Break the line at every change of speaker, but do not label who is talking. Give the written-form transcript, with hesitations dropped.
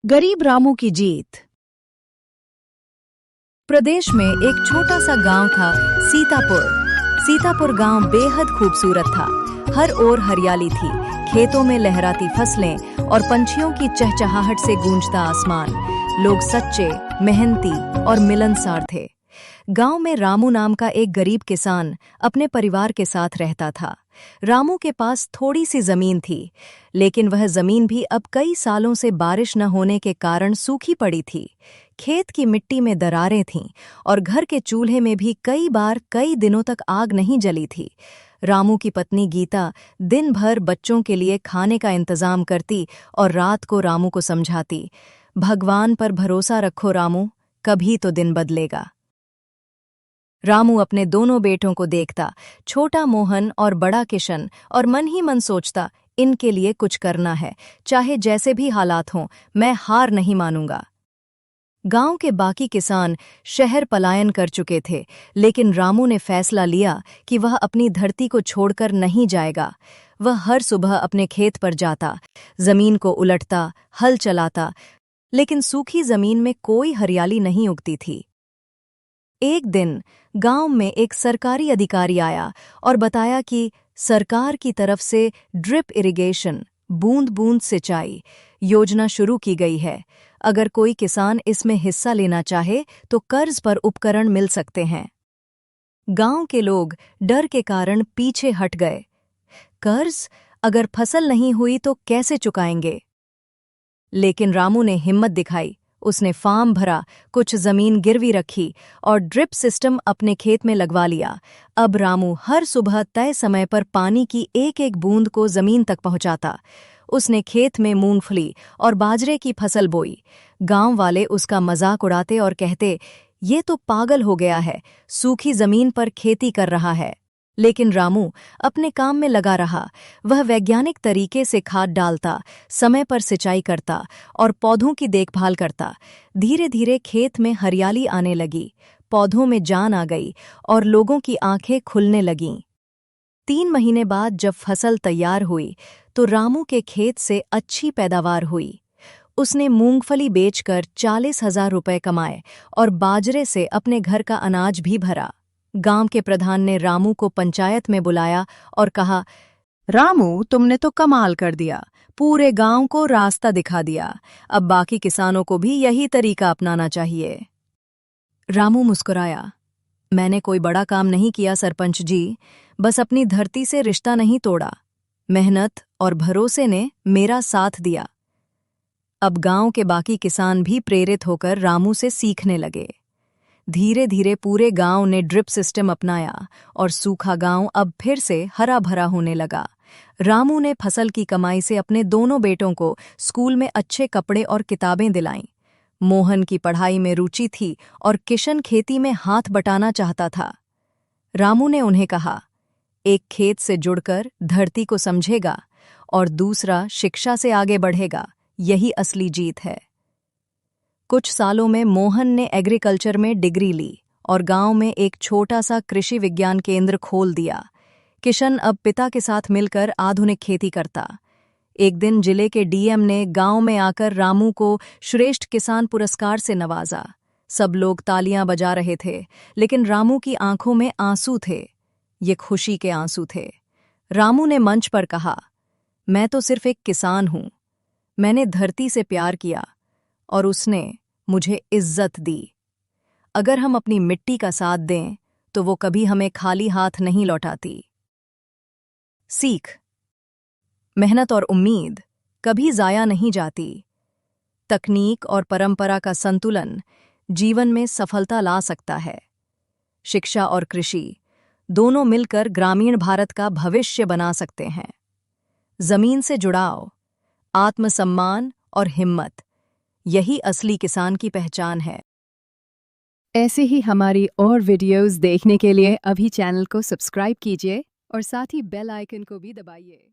गरीब रामू की जीत। प्रदेश में एक छोटा सा गांव था, सीतापुर। सीतापुर गांव बेहद खूबसूरत था। हर ओर हरियाली थी, खेतों में लहराती फसलें और पंछियों की चहचहाहट से गूंजता आसमान। लोग सच्चे, मेहनती और मिलनसार थे। गांव में रामू नाम का एक गरीब किसान अपने परिवार के साथ रहता था। रामू के पास थोड़ी सी जमीन थी, लेकिन वह जमीन भी अब कई सालों से बारिश न होने के कारण सूखी पड़ी थी। खेत की मिट्टी में दरारें थीं और घर के चूल्हे में भी कई बार कई दिनों तक आग नहीं जली थी। रामू की पत्नी गीता दिन भर बच्चों के लिए खाने का इंतजाम करती और रात को रामू को समझाती, भगवान पर भरोसा रखो रामू, कभी तो दिन बदलेगा। रामू अपने दोनों बेटों को देखता, छोटा मोहन और बड़ा किशन, और मन ही मन सोचता, इनके लिए कुछ करना है, चाहे जैसे भी हालात हों, मैं हार नहीं मानूंगा। गांव के बाकी किसान शहर पलायन कर चुके थे, लेकिन रामू ने फैसला लिया कि वह अपनी धरती को छोड़कर नहीं जाएगा। वह हर सुबह अपने खेत पर जाता, जमीन को उलटता, हल चलाता, लेकिन सूखी जमीन में कोई हरियाली नहीं उगती थी। एक दिन गांव में एक सरकारी अधिकारी आया और बताया कि सरकार की तरफ से ड्रिप इरिगेशन, बूंद बूंद सिंचाई योजना शुरू की गई है। अगर कोई किसान इसमें हिस्सा लेना चाहे तो कर्ज पर उपकरण मिल सकते हैं। गांव के लोग डर के कारण पीछे हट गए। कर्ज? अगर फसल नहीं हुई तो कैसे चुकाएंगे? लेकिन रामू ने हिम्मत दिखाई। उसने फार्म भरा, कुछ जमीन गिरवी रखी और ड्रिप सिस्टम अपने खेत में लगवा लिया। अब रामू हर सुबह तय समय पर पानी की एक एक बूंद को जमीन तक पहुंचाता। उसने खेत में मूंगफली और बाजरे की फसल बोई। गांव वाले उसका मजाक उड़ाते और कहते, ये तो पागल हो गया है, सूखी जमीन पर खेती कर रहा है। लेकिन रामू अपने काम में लगा रहा। वह वैज्ञानिक तरीके से खाद डालता, समय पर सिंचाई करता और पौधों की देखभाल करता। धीरे धीरे खेत में हरियाली आने लगी, पौधों में जान आ गई और लोगों की आंखें खुलने लगीं। 3 महीने बाद जब फसल तैयार हुई तो रामू के खेत से अच्छी पैदावार हुई। उसने मूंगफली बेचकर 40,000 रुपए कमाए और बाजरे से अपने घर का अनाज भी भरा। गांव के प्रधान ने रामू को पंचायत में बुलाया और कहा, रामू, तुमने तो कमाल कर दिया, पूरे गांव को रास्ता दिखा दिया। अब बाकी किसानों को भी यही तरीका अपनाना चाहिए। रामू मुस्कुराया, मैंने कोई बड़ा काम नहीं किया सरपंच जी, बस अपनी धरती से रिश्ता नहीं तोड़ा। मेहनत और भरोसे ने मेरा साथ दिया। अब गांव के बाकी किसान भी प्रेरित होकर रामू से सीखने लगे। धीरे धीरे पूरे गांव ने ड्रिप सिस्टम अपनाया और सूखा गांव अब फिर से हरा भरा होने लगा। रामू ने फसल की कमाई से अपने दोनों बेटों को स्कूल में अच्छे कपड़े और किताबें दिलाईं। मोहन की पढ़ाई में रुचि थी और किशन खेती में हाथ बटाना चाहता था। रामू ने उन्हें कहा, एक खेत से जुड़कर धरती को समझेगा और दूसरा शिक्षा से आगे बढ़ेगा, यही असली जीत है। कुछ सालों में मोहन ने एग्रीकल्चर में डिग्री ली और गांव में एक छोटा सा कृषि विज्ञान केंद्र खोल दिया। किशन अब पिता के साथ मिलकर आधुनिक खेती करता। एक दिन जिले के डीएम ने गांव में आकर रामू को श्रेष्ठ किसान पुरस्कार से नवाजा। सब लोग तालियां बजा रहे थे, लेकिन रामू की आंखों में आंसू थे। ये खुशी के आंसू थे। रामू ने मंच पर कहा, मैं तो सिर्फ एक किसान हूं। मैंने धरती से प्यार किया और उसने मुझे इज्जत दी। अगर हम अपनी मिट्टी का साथ दें तो वो कभी हमें खाली हाथ नहीं लौटाती। सीख: मेहनत और उम्मीद कभी जाया नहीं जाती। तकनीक और परंपरा का संतुलन जीवन में सफलता ला सकता है। शिक्षा और कृषि दोनों मिलकर ग्रामीण भारत का भविष्य बना सकते हैं। जमीन से जुड़ाव, आत्मसम्मान और हिम्मत, यही असली किसान की पहचान है।
ऐसे ही हमारी और वीडियोस देखने के लिए अभी चैनल को सब्सक्राइब कीजिए और साथ ही बेल आइकन को भी दबाइए।